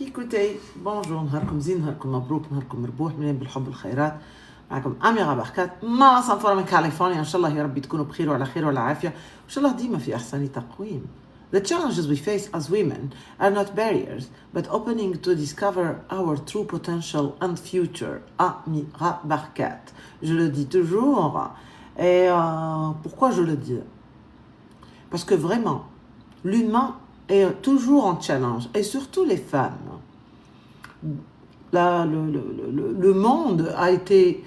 écoutez, bonjour, نهاركم زين، نهاركم مبروك، نهاركم مربوح، مليان بالحب والخيرات. معكم أميرة بركات ما صنفرة من كاليفورنيا. إن شاء الله يا رب تكونوا بخير وعلى خير وعلى عافية، وإن شاء الله ديما في أحسن تقويم. The challenges we face as women are not barriers, but opening to discover our true potential and future. Amira Barkat. Je le dis toujours. Et pourquoi je le dis? Parce que vraiment, l'humain est toujours en challenge, et surtout les femmes. Le monde a été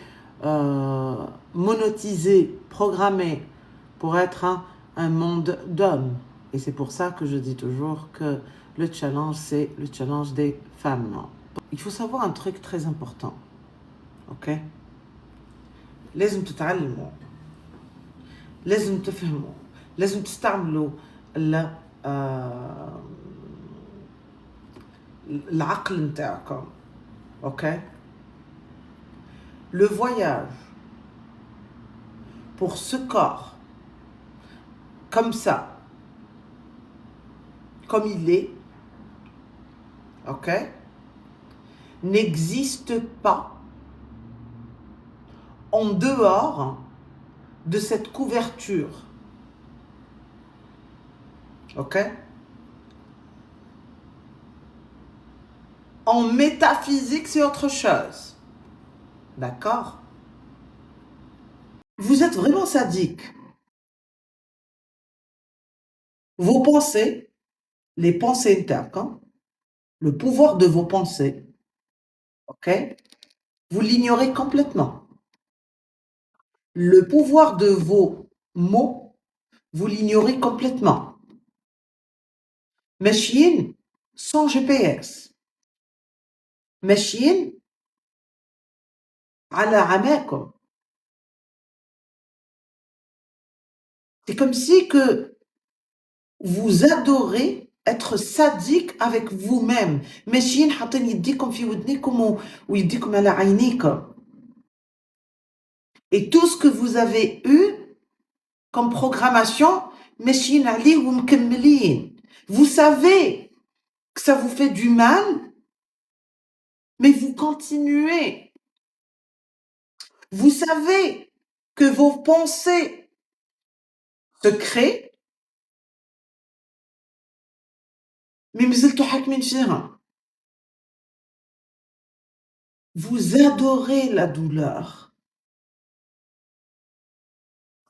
monétisé, programmé pour être un monde d'hommes. Et c'est pour ça que je dis toujours que le challenge, c'est le challenge des femmes. Il faut savoir un truc très important. Ok? لازم تتعلموا، لازم تفهموا، لازم تستعملوا العقل نتاعكم. Ok? Le voyage pour ce corps, comme ça, comme il est, ok, n'existe pas en dehors de cette couverture. Ok? En métaphysique, c'est autre chose. D'accord? Vous êtes vraiment sadique. Vos pensées, les pensées internes, le pouvoir de vos pensées, ok? Vous l'ignorez complètement. Le pouvoir de vos mots, vous l'ignorez complètement. Machine sans GPS. Machine على عماكم. C'est comme si que vous adorez être sadique avec vous-même. ماشيين حاطين يديكم في ودنيكم ويديكم على عينيكم. Et tout ce que vous avez eu comme programmation, ماشيين عليه ومكملين. Vous savez que ça vous fait du mal, mais vous continuez. Vous savez que vos pensées se créent, mais مازلتوا حاكمين فيها. Vous adorez la douleur.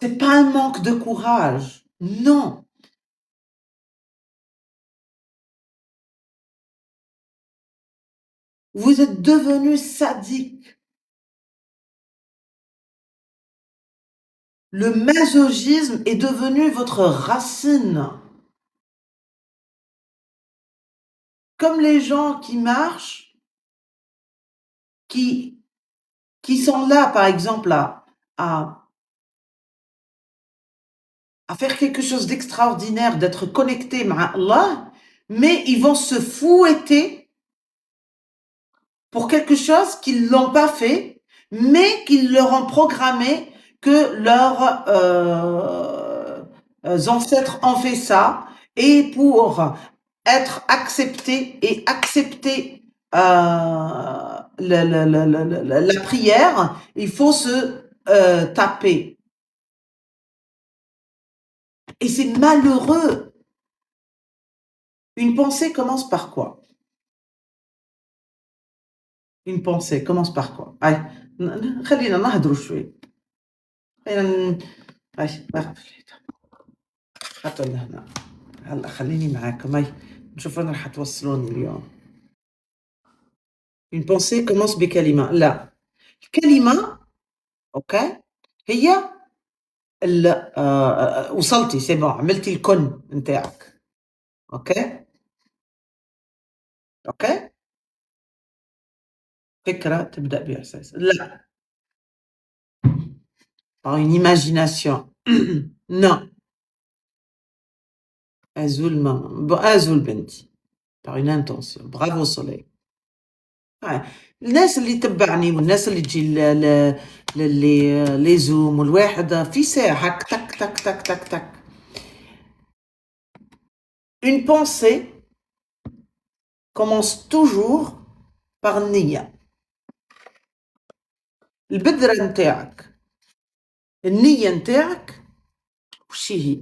C'est pas un manque de courage. Non. Vous êtes devenu sadique. Le masochisme est devenu votre racine. Comme les gens qui marchent, qui sont là, par exemple, à faire quelque chose d'extraordinaire, d'être connectés à Allah, mais ils vont se fouetter pour quelque chose qu'ils l'ont pas fait, mais qu'ils leur ont programmé que leurs ancêtres ont fait ça, et pour être accepté et accepter la prière, il faut se taper. Et c'est malheureux. Une pensée commence par quoi? Une pensée commence par quoi? Allez, خلينا نهضروا شوي. حطوا لهنا. هلا خليني معاكم. هاي نشوف وين راح توصلوني اليوم. Une pensée commence بكلمة. لا. الكلمة اوكي هي وصلتي سي بون، عملتي الكن نتاعك. اوكي اوكي فكرة تبدأ بإحساس. لا. par une imagination. non. أزول بنتي par une intention. برافو soleil. الناس اللي تبعني والناس اللي تجي لي زوم والواحد في ساعة تك تك تك تك تك. Une pensée commence toujours par النية. البذرة نتاعك، النية نتاعك وش هي؟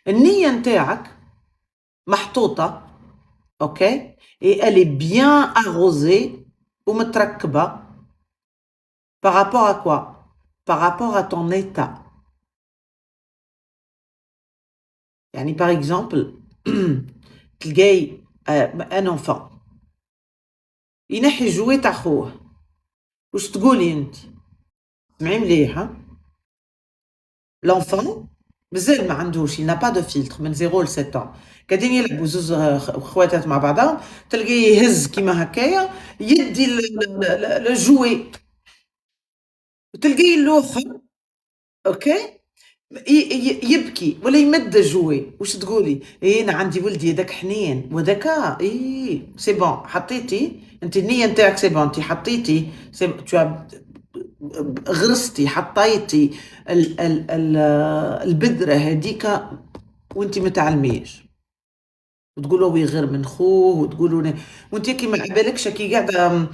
النية نتاعك محطوطة اوكي et elle est bien arrosée ومتركبة par rapport à quoi? Par rapport à ton état. يعني par exemple تلقاي un enfant ينحي الجوي تاع خوه، واش تقولي انت؟ اسمعي مليح ها. l'enfant مازال ما عندوش il n'a pas de filtre من 0 ل 7 ans قاعدين يلعبوا زوز خواتات مع بعضهم، تلقيه يهز كيما هكايا يدي الجوي وتلقيه الاخر اوكي يبكي ولا يمد الجوي، واش تقولي؟ ايه انا عندي ولدي هذاك حنين وذاك ايه سي بون حطيتي انت النيه نتاعك سي بون انت حطيتي غرستي حطيتي البذره هذيك وانت ما تعلميش وتقولوا وي غير من خوه وتقولوا وانت كي ما بالكش كي قاعده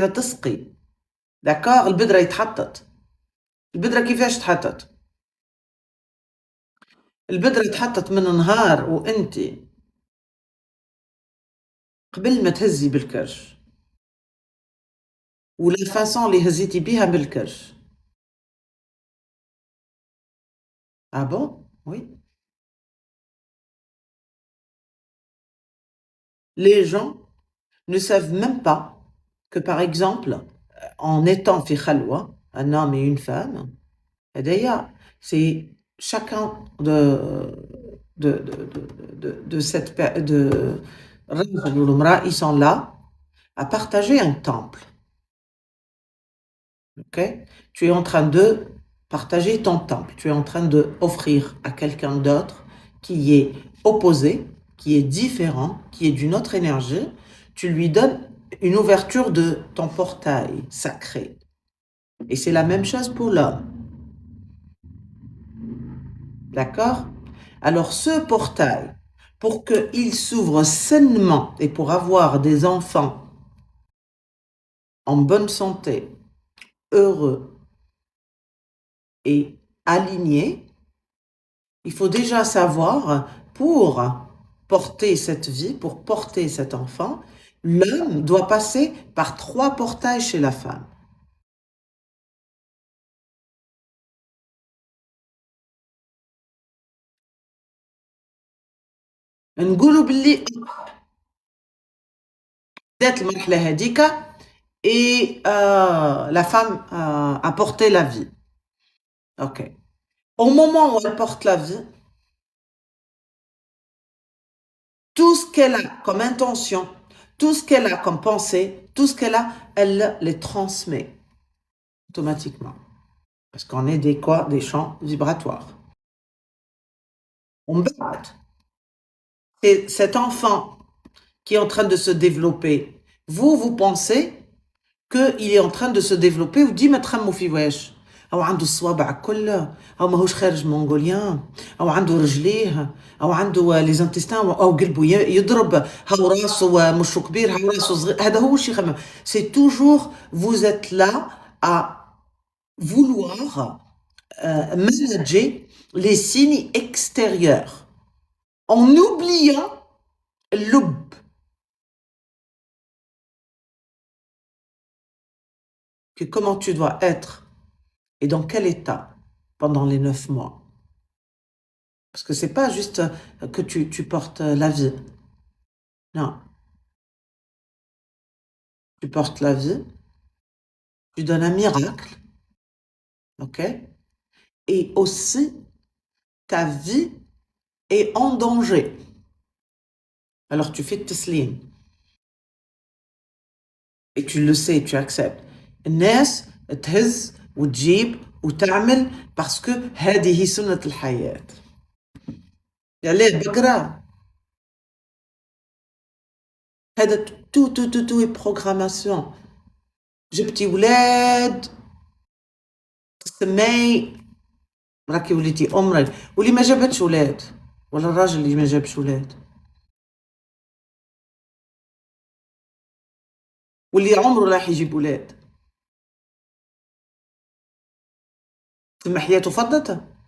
تسقي داكوغ. البذره يتحطت، البذره كيفاش تحطت؟ البذره تحطت من نهار وانت قبل ما تهزي بالكرش ولا فاسون اللي هزيتي بيها بالكرش. Ah bon? Oui. Les gens ne savent même pas que, par exemple, en étant fi khalwa, un homme et une femme, d'ailleurs, c'est chacun de cette ils sont là à partager un temple. Ok? Tu es en train de partager ton temple. Tu es en train d'offrir à quelqu'un d'autre qui est opposé, qui est différent, qui est d'une autre énergie. Tu lui donnes une ouverture de ton portail sacré. Et c'est la même chose pour l'homme. D'accord? Alors ce portail, pour qu'il s'ouvre sainement et pour avoir des enfants en bonne santé, heureux et alignés, il faut déjà savoir, pour porter cette vie, pour porter cet enfant, l'homme doit passer par 3 portails chez la femme. نقولوا باللي بدات المرحلة هذيك et la femme a porté la vie. Ok. Au moment où elle porte la vie, tout ce qu'elle a comme intention, tout ce qu'elle a comme pensée, tout ce qu'elle a, elle les transmet automatiquement. Parce qu'on est des champs vibratoires. On bat. C'est cet enfant qui est en train de se développer. Vous pensez qu'il est en train de se développer وديما تخموا في واش او عنده الصوابع كلها او ماهوش خارج مونغوليان او عنده رجليه او عنده لي زانتيستان او قلبه يضرب هاو راسه مش كبير هاو راسه صغير. هذا هو الشيء يخمم. C'est toujours vous êtes là à vouloir manager les signes extérieurs en oubliant l'oub. Que comment tu dois être et dans quel état pendant les 9 mois. Parce que c'est pas juste que tu portes la vie. Non. Tu portes la vie, tu donnes un miracle, ok? Et aussi, ta vie est en danger. Alors tu fais teslim. Et tu le sais, tu acceptes. الناس تهز وتجيب وتعمل باسكو هذه سنة الحياة. عليه بقرة هذا تو بروغراماسيون. جبتي ولاد تسمي راكي وليتي أمرك، واللي ما جابتش ولاد ولا الراجل اللي ما جابش ولاد؟ واللي عمره راح يجيب ولاد؟ تما حياته فضته.